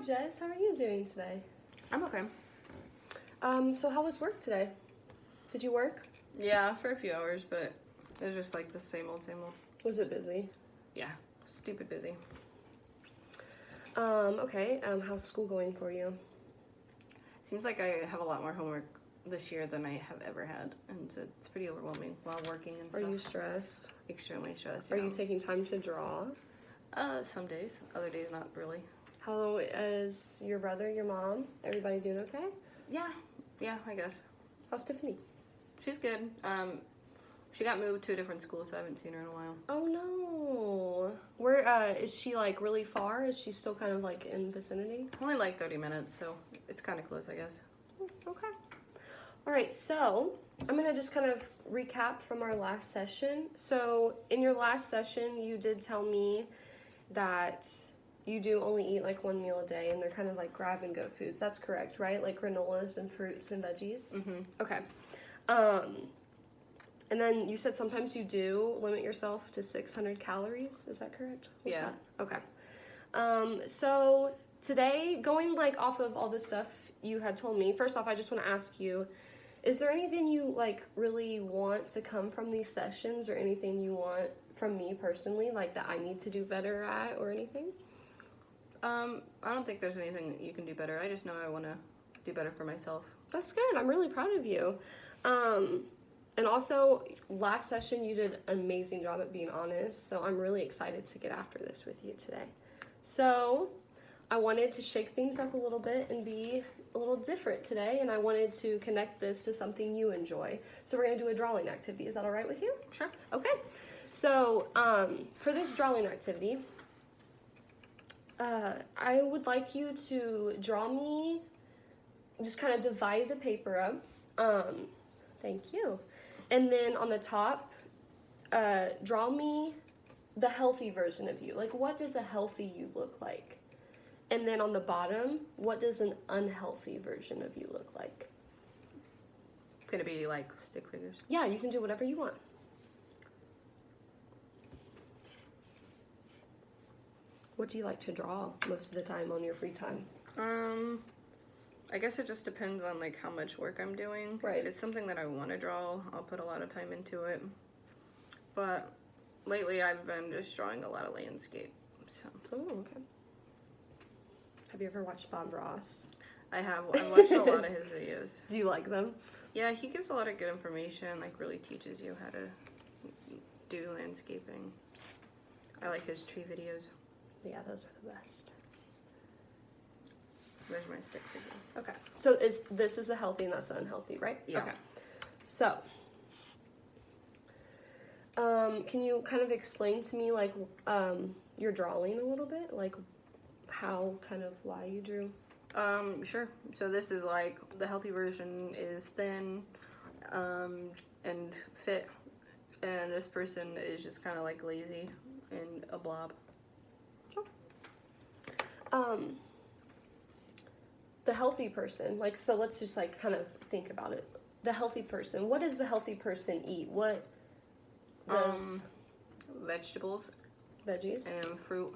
Jess. How are you doing today? I'm okay. So how was work today? Did you work? Yeah, for a few hours, but it was just like the same old, same old. Was it busy? Yeah, stupid busy. Okay. How's school going for you? Seems like I have a lot more homework this year than I have ever had, and it's pretty overwhelming while working and Are stuff. you stressed? Extremely stressed. Are Yeah. you taking time to draw? Some days, other days not really. How is your brother, your mom? Everybody doing okay? Yeah, I guess. How's Tiffany? She's good. She got moved to a different school, so I haven't seen her in a while. Oh no. Where is she, like really far? Is she still kind of like in vicinity? Only like 30 minutes, so it's kind of close, I guess. Okay. All right, so I'm going to just kind of recap from our last session. So in your last session, you did tell me that you do only eat like one meal a day and they're kind of like grab and go foods. That's correct, right? Like granolas and fruits and veggies? Mm-hmm. Okay. And then you said sometimes you do limit yourself to 600 calories. Is that correct? What's Yeah. that? Okay. So today, going like off of all this stuff you had told me, first off, I just want to ask you, is there anything you like really want to come from these sessions or anything you want from me personally, like that I need to do better at or anything? I don't think there's anything that you can do better. I just know I want to do better for myself. That's good. I'm really proud of you. And also, last session you did an amazing job at being honest, so I'm really excited to get after this with you today. So, I wanted to shake things up a little bit and be a little different today, and I wanted to connect this to something you enjoy. So we're going to do a drawing activity. Is that all right with you? Sure. Okay. So, for this drawing activity, I would like you to draw me, just kind of divide the paper up. Thank you. And then on the top, draw me the healthy version of you. Like, what does a healthy you look like? And then on the bottom, what does an unhealthy version of you look like? Could it be like stick figures? Yeah, you can do whatever you want. What do you like to draw most of the time on your free time? I guess it just depends on like how much work I'm doing. Right. If it's something that I want to draw, I'll put a lot of time into it. But lately I've been just drawing a lot of landscape. So Oh, okay. Have you ever watched Bob Ross? I've watched a lot of his videos. Do you like them? Yeah, he gives a lot of good information, like really teaches you how to do landscaping. I like his tree videos. Yeah, those are the best. Where's my stick figure? Okay. So this is a healthy and that's unhealthy, right? Yeah. Okay. So, can you kind of explain to me like your drawing a little bit, like why you drew? Sure. So this is like the healthy version is thin, and fit, and this person is just kind of like lazy and a blob. The healthy person, like, so let's just like kind of think about it. The healthy person, what does the healthy person eat? What does Vegetables veggies? and fruit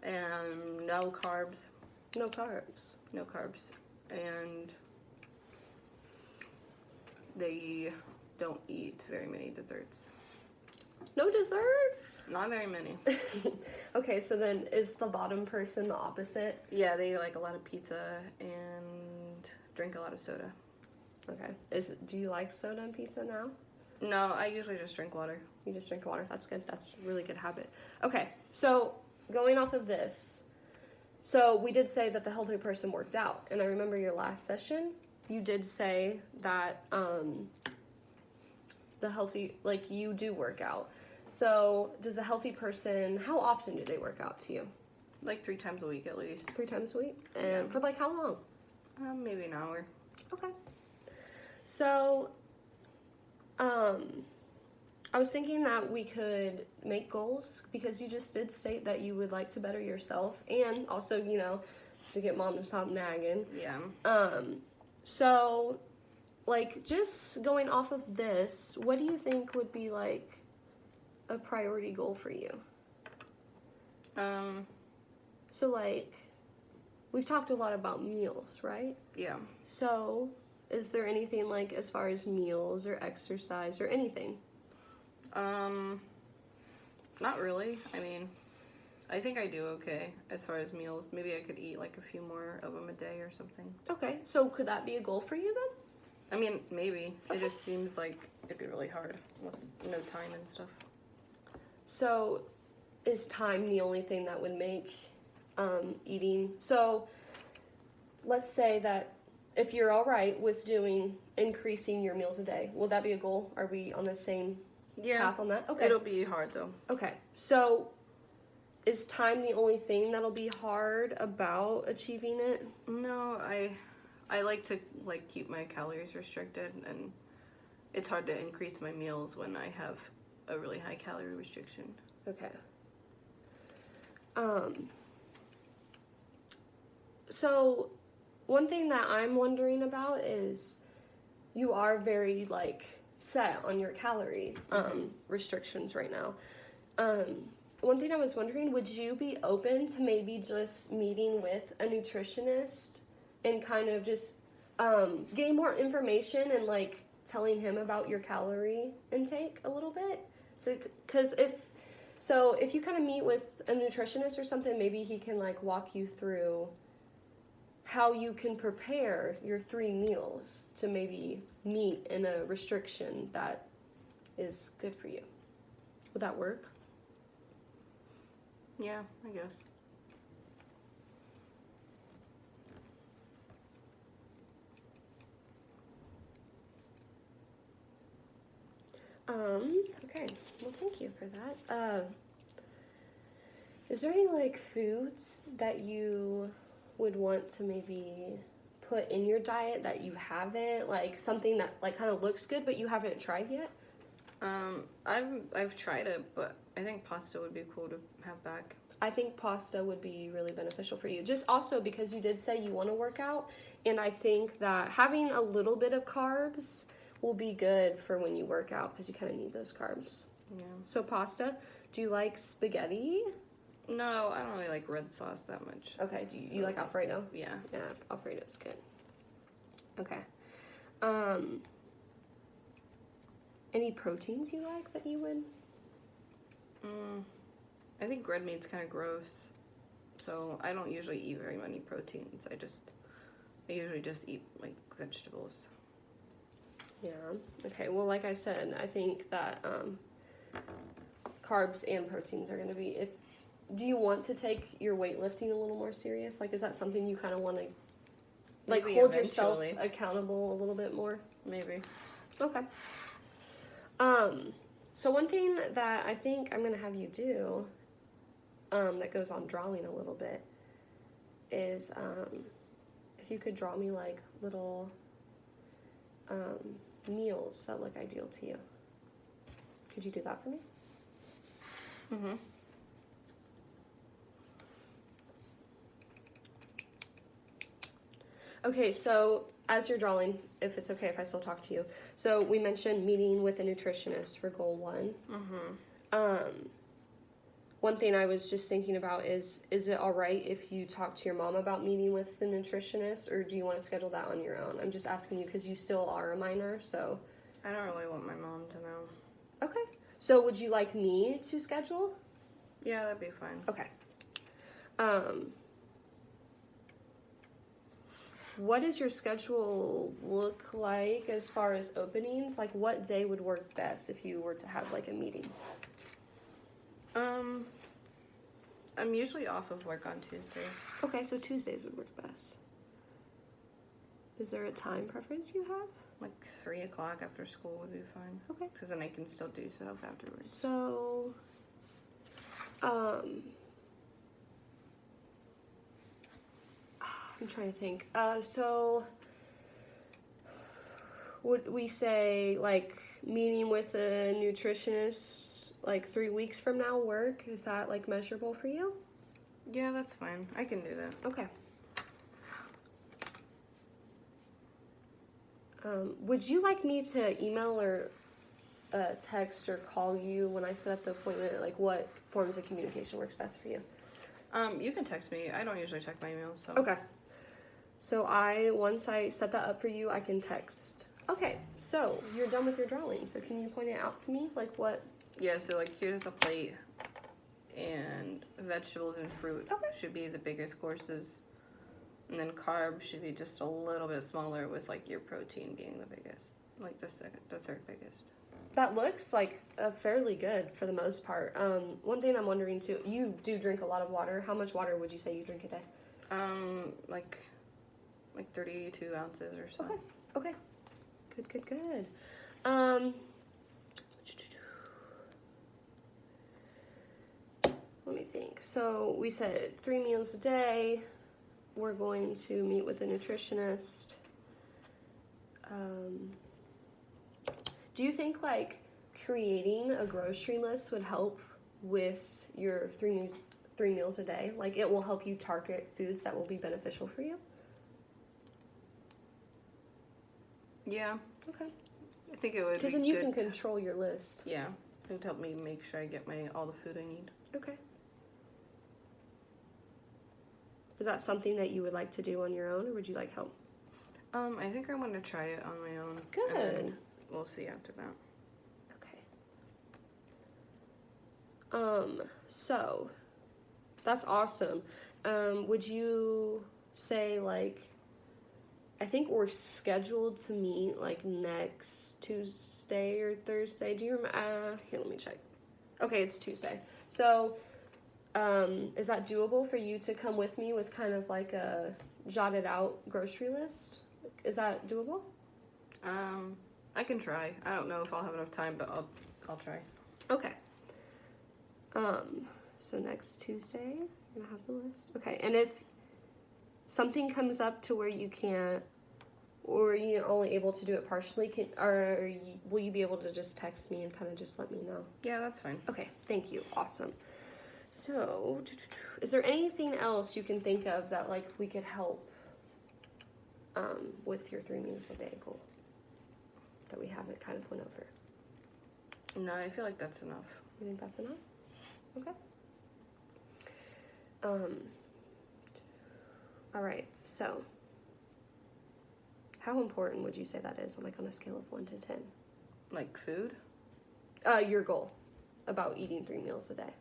and no carbs. No carbs. No carbs. And they don't eat very many desserts. No desserts? Not very many. Okay, so then is the bottom person the opposite? Yeah, they eat like a lot of pizza and drink a lot of soda. Okay. Do you like soda and pizza now? No, I usually just drink water. You just drink water. That's good. That's a really good habit. Okay, so going off of this, so we did say that the healthy person worked out, and I remember your last session, you did say that the healthy, like you do work out. So does a healthy person, how often do they work out to you? Like 3 times a week at least. 3 times a week? And Yeah. for like how long? Maybe an hour. Okay. So, I was thinking that we could make goals because you just did state that you would like to better yourself and also, to get mom to stop nagging. Yeah. So, like, just going off of this, what do you think would be like a priority goal for you? So, like, we've talked a lot about meals, right? Yeah. So, is there anything like as far as meals or exercise or anything? Not really. I mean, I think I do okay as far as meals. Maybe I could eat like a few more of them a day or something. Okay, so could that be a goal for you then? I mean, maybe. Okay. It just seems like it'd be really hard with no time and stuff. So, is time the only thing that would make eating? So, let's say that if you're all right with doing increasing your meals a day, will that be a goal? Are we on the same path on that? Okay. It'll be hard though. Okay. So, is time the only thing that'll be hard about achieving it? No, I like to like keep my calories restricted, and it's hard to increase my meals when I have a really high calorie restriction. Okay. So one thing that I'm wondering about is you are very like set on your calorie restrictions right now. One thing I was wondering, would you be open to maybe just meeting with a nutritionist and kind of just getting more information and like telling him about your calorie intake a little bit? So, because if you kind of meet with a nutritionist or something, maybe he can like walk you through how you can prepare your 3 meals to maybe meet in a restriction that is good for you. Would that work? Yeah, I guess. Okay. Well, thank you for that. Is there any like foods that you would want to maybe put in your diet that you haven't, like something that like kind of looks good but you haven't tried yet? I've tried it, but I think pasta would be cool to have back. I think pasta would be really beneficial for you. Just also because you did say you want to work out, and I think that having a little bit of carbs will be good for when you work out because you kind of need those carbs. Yeah. So pasta, do you like spaghetti? No, I don't really like red sauce that much. Okay, do you like Alfredo? Yeah. Yeah, Alfredo's good. Okay. Any proteins you like that you would? I think red meat's kind of gross, so I don't usually eat very many proteins. I usually just eat like vegetables. Yeah. Okay. Well, like I said, I think that carbs and proteins are going to be. Do you want to take your weightlifting a little more serious? Like, is that something you kind of want to, like, Maybe hold yourself eventually. accountable a little bit more? Maybe. Okay. So one thing that I think I'm gonna have you do, that goes on drawing a little bit, is if you could draw me like little meals that look ideal to you. Could you do that for me? Mhm. Okay, so as you're drawing, if it's okay if I still talk to you. So we mentioned meeting with a nutritionist for goal 1. One thing I was just thinking about is it all right if you talk to your mom about meeting with the nutritionist, or do you want to schedule that on your own? I'm just asking you because you still are a minor, so. I don't really want my mom to know. Okay. So would you like me to schedule? Yeah, that'd be fine. Okay. What does your schedule look like as far as openings? Like, what day would work best if you were to have like a meeting? I'm usually off of work on Tuesdays. Okay, so Tuesdays would work best. Is there a time preference you have? Like 3 o'clock after school would be fine. Okay. Because then I can still do stuff afterwards. So, I'm trying to think. So would we say like meeting with a nutritionist like 3 weeks from now work? Is that like measurable for you? Yeah, that's fine. I can do that. Okay. Would you like me to email or text or call you when I set up the appointment? Like, what forms of communication works best for you? You can text me. I don't usually check my email, so. Okay. So once I set that up for you, I can text. Okay, so you're done with your drawing. So can you point it out to me? Like what? Yeah, so like here's the plate, and vegetables and fruit Okay. should be the biggest courses, and then carbs should be just a little bit smaller, with like your protein being the biggest, like the third biggest. That looks like fairly good for the most part. One thing I'm wondering too, you do drink a lot of water. How much water would you say you drink a day? Like 32 ounces or so. Okay. Okay. Good. Let me think. So we said 3 meals a day. We're going to meet with a nutritionist. Do you think like creating a grocery list would help with your 3 meals a day? Like it will help you target foods that will be beneficial for you? Yeah, Okay. I think it would. Because be then you good. can control your list. Yeah, it would help me make sure I get all the food I need. Okay. Is that something that you would like to do on your own, or would you like help? I think I'm gonna try it on my own. Good. And then we'll see after that. Okay. So that's awesome. Would you say like, I think we're scheduled to meet like next Tuesday or Thursday. Do you remember? Here, let me check. Okay, it's Tuesday. So, is that doable for you to come with me with kind of like a jotted out grocery list? Is that doable? I can try. I don't know if I'll have enough time, but I'll try. Okay. So next Tuesday, you're gonna have the list. Okay, and if something comes up to where you can't, or you're only able to do it partially, will you be able to just text me and kind of just let me know? Yeah, that's fine. Okay, thank you. Awesome. So, is there anything else you can think of that like we could help with your 3 meals a day goal that we haven't kind of went over? No, I feel like that's enough. You think that's enough? Okay. All right. So, how important would you say that is, like on a scale of 1 to 10? Like food? Your goal about eating 3 meals a day.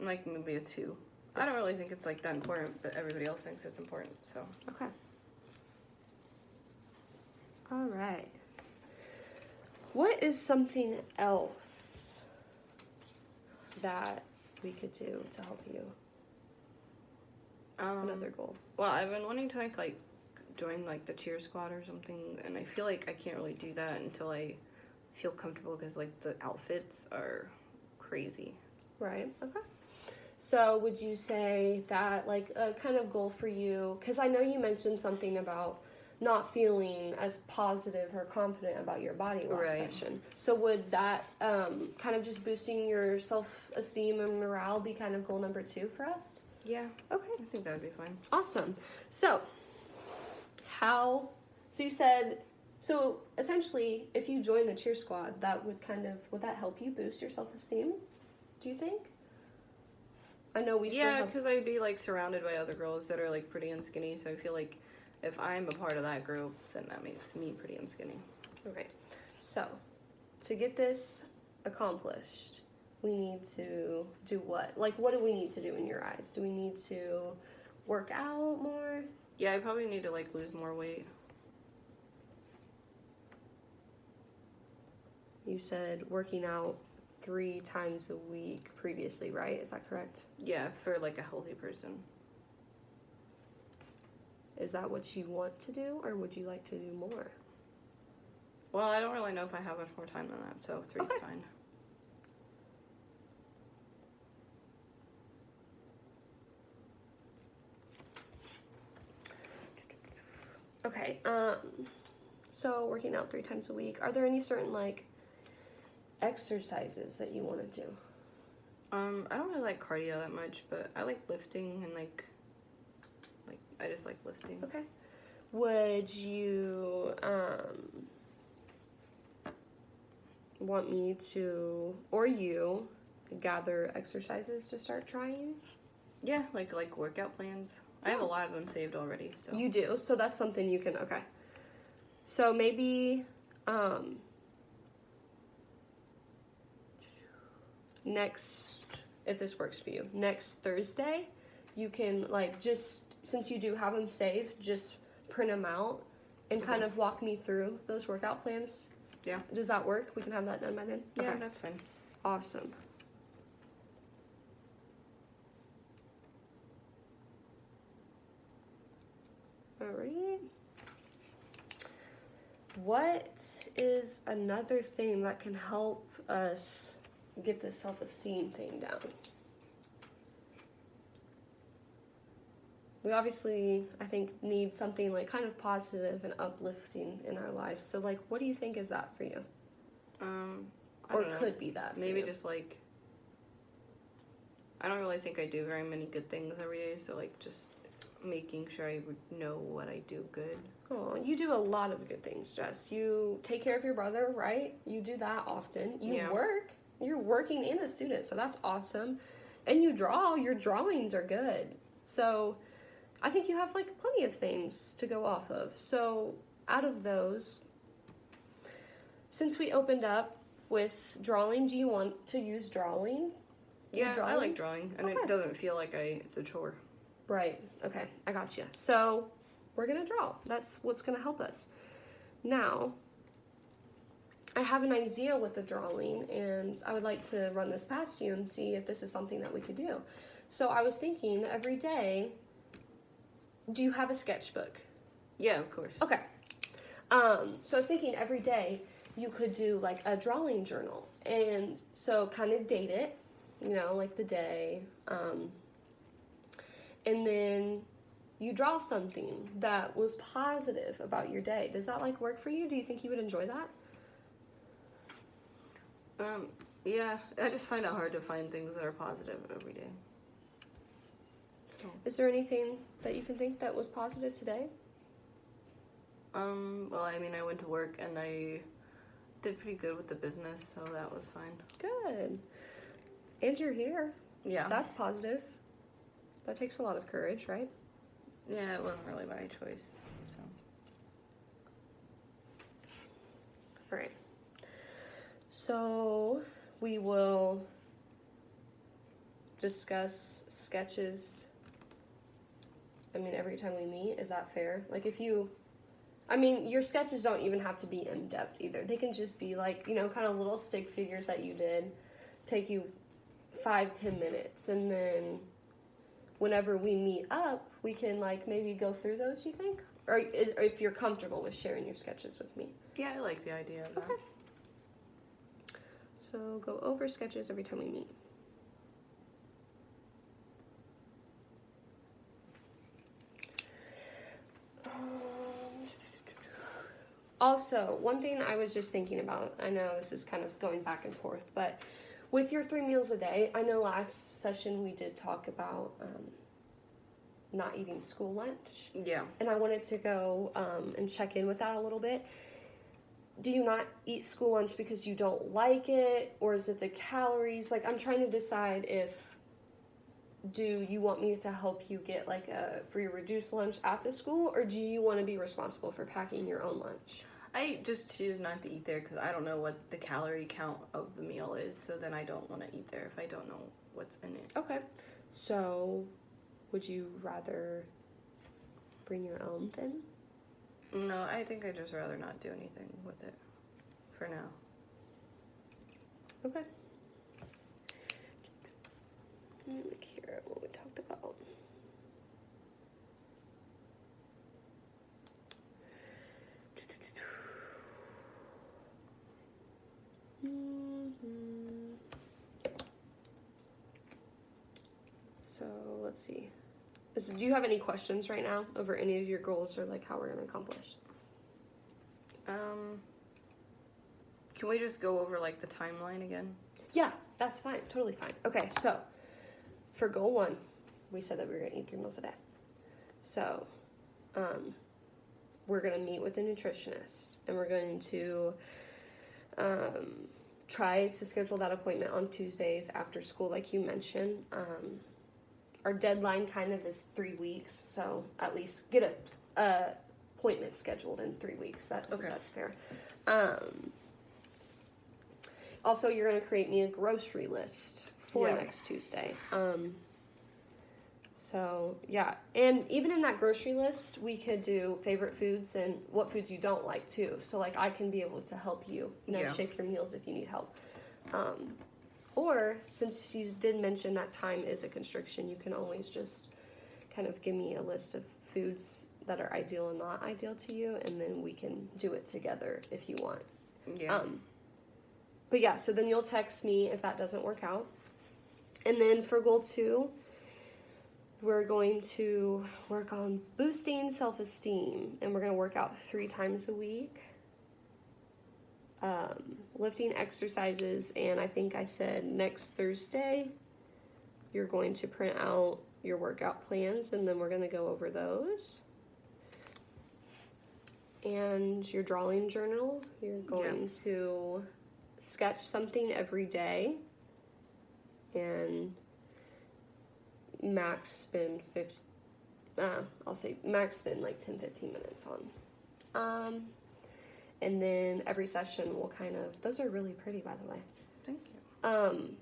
Like maybe a 2. I don't really think it's like that important, but everybody else thinks it's important, so. Okay. All right. What is something else that we could do to help you? Another goal. Well, I've been wanting to like join like the cheer squad or something, and I feel like I can't really do that until I feel comfortable, because like the outfits are crazy. Right. Okay. So would you say that like a kind of goal for you, because I know you mentioned something about not feeling as positive or confident about your body last session. So would that kind of just boosting your self-esteem and morale be kind of goal number 2 for us? Yeah. Okay. I think that would be fine. Awesome. So you said, so essentially if you join the cheer squad, that would that help you boost your self-esteem? Do you think? I know we still have... because I'd be like surrounded by other girls that are like pretty and skinny, so I feel like if I'm a part of that group, then that makes me pretty and skinny. Okay. So, to get this accomplished, we need to do what? Like, what do we need to do in your eyes? Do we need to work out more? Yeah, I probably need to like lose more weight. You said working out 3 times a week previously, right? Is that correct? Yeah, for like a healthy person. Is that what you want to do, or would you like to do more? Well, I don't really know if I have much more time than that, so 3's fine. Okay, so working out 3 times a week. Are there any certain, like, exercises that you want to do? I don't really like cardio that much, but I like lifting and like I just like lifting. Okay. Would you want me to, or you, gather exercises to start trying? Yeah, like workout plans. I have a lot of them saved already. So You do, so that's something you can, okay. So maybe, next, if this works for you, next Thursday, you can, like, just, since you do have them saved, just print them out and kind of walk me through those workout plans. Yeah. Does that work? We can have that done by then? Yeah, Okay. that's fine. Awesome. All right. What is another thing that can help us get this self-esteem thing down? We obviously, I think, need something like kind of positive and uplifting in our lives. So, like, what do you think is that for you? I Or don't know. could be that for Maybe you? just like, I don't really think I do very many good things every day, so like just making sure I know what I do good. Oh, you do a lot of good things, Jess. You take care of your brother, right? You do that often. You Yeah. work. You're working and a student, so that's awesome. And you draw. Your drawings are good. So I think you have like plenty of things to go off of. So out of those, since we opened up with drawing, do you want to use drawing? Yeah, I drawing? like drawing, and Okay. it doesn't feel like it's a chore. Right. Okay. I got you. So we're going to draw. That's what's going to help us. Now, I have an idea with the drawing, and I would like to run this past you and see if this is something that we could do. So I was thinking every day, do you have a sketchbook? Yeah, of course. Okay. So I was thinking every day you could do like a drawing journal. And so kind of date it, you know, like the day. And then you draw something that was positive about your day. Does that like work for you? Do you think you would enjoy that? Yeah, I just find it hard to find things that are positive every day. So, Is there anything that you can think that was positive today? well, I mean, I went to work and I did pretty good with the business, so that was fine. Good. And you're here. Yeah. That's positive. That takes a lot of courage, right? Yeah, it wasn't really my choice, so. All right. So we will discuss sketches. I mean, every time we meet, is that fair? Like, if you, I mean, your sketches don't even have to be in depth either. They can just be like, you know, kind of little stick figures that you did, take you 5-10 minutes, and then whenever we meet up, we can like maybe go through those. You think, or if you're comfortable with sharing your sketches with me. Yeah, I like the idea of that. Okay. So go over sketches every time we meet. Also, one thing I was just thinking about, I know this is kind of going back and forth, but with your 3 meals a day, I know last session we did talk about not eating school lunch. Yeah. And I wanted to go and check in with that a little bit. Do you not eat school lunch because you don't like it, or is it the calories? Like, I'm trying to decide if, do you want me to help you get like a free reduced lunch at the school, or do you want to be responsible for packing your own lunch? I just choose not to eat there because I don't know what the calorie count of the meal is, so then I don't want to eat there if I don't know what's in it. Okay. So, would you rather bring your own then? No, I think I'd just rather not do anything with it for now. Okay. Let me look here at what we talked about. So let's see. Do you have any questions right now over any of your goals or like how we're gonna accomplish? Can we just go over like the timeline again? Yeah, that's fine. Totally fine. Okay, so for goal 1, we said that we were gonna eat 3 meals a day. So, we're gonna meet with a nutritionist, and we're going to try to schedule that appointment on Tuesdays after school, like you mentioned. our deadline kind of is 3 weeks, so at least get a appointment scheduled in 3 weeks. That's fair. Also, you're gonna create me a grocery list for next Tuesday. So yeah, and even in that grocery list, we could do favorite foods and what foods you don't like too. So like I can be able to help you, shape your meals if you need help. Or since you did mention that time is a constriction, you can always just kind of give me a list of foods that are ideal and not ideal to you, and then we can do it together if you want. Yeah. But yeah, so then you'll text me if that doesn't work out. And then for goal 2, we're going to work on boosting self-esteem, and we're going to work out 3 times a week. Lifting exercises, and I think I said next Thursday, you're going to print out your workout plans, and then we're going to go over those. And your drawing journal, you're going to sketch something every day, and max spend max spend like 10-15 minutes on. And then every session will those are really pretty, by the way. Thank you.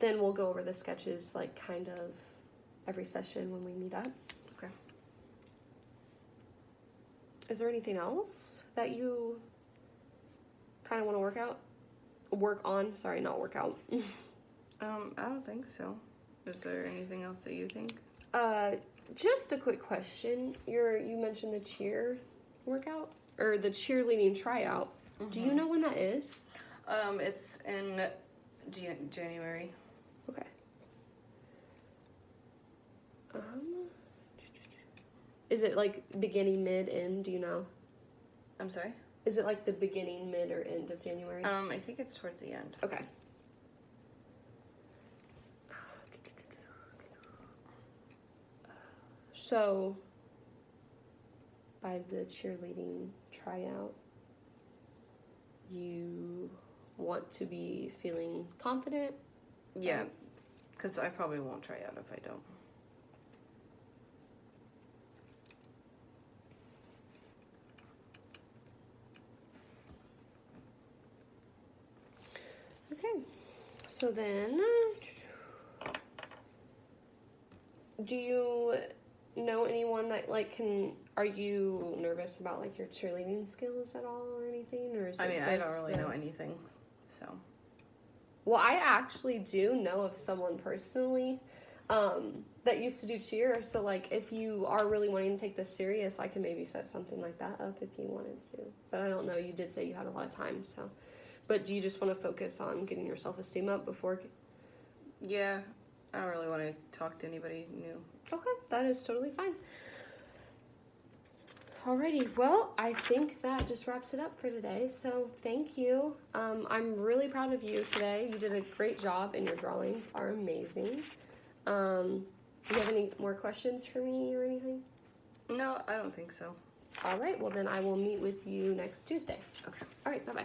Then we'll go over the sketches like kind of every session when we meet up. Okay. Is there anything else that you kind of want to work on? Sorry, not work out. I don't think so. Is there anything else that you think? Just a quick question. You mentioned the cheer workout or the cheerleading tryout. Mm-hmm. Do you know when that is? It's in January. Okay. Is it like beginning, mid, end? Do you know? I'm sorry? Is it like the beginning, mid, or end of January? I think it's towards the end. Okay. So, by the cheerleading tryout, you want to be feeling confident? Yeah, because I probably won't try out if I don't. Okay, so then, do you know anyone that are you nervous about like your cheerleading skills at all or anything, or is it I don't really know anything, so. Well, I actually do know of someone personally that used to do cheer, so like if you are really wanting to take this serious, I can maybe set something like that up if you wanted to, but I don't know, you did say you had a lot of time, so. But do you just want to focus on getting your self-esteem up before? Yeah, I don't really want to talk to anybody new. Okay, that is totally fine. Alrighty, well, I think that just wraps it up for today. So thank you. I'm really proud of you today. You did a great job, and your drawings are amazing. Do you have any more questions for me or anything? No, I don't think so. All right, well then I will meet with you next Tuesday. Okay. All right, bye-bye.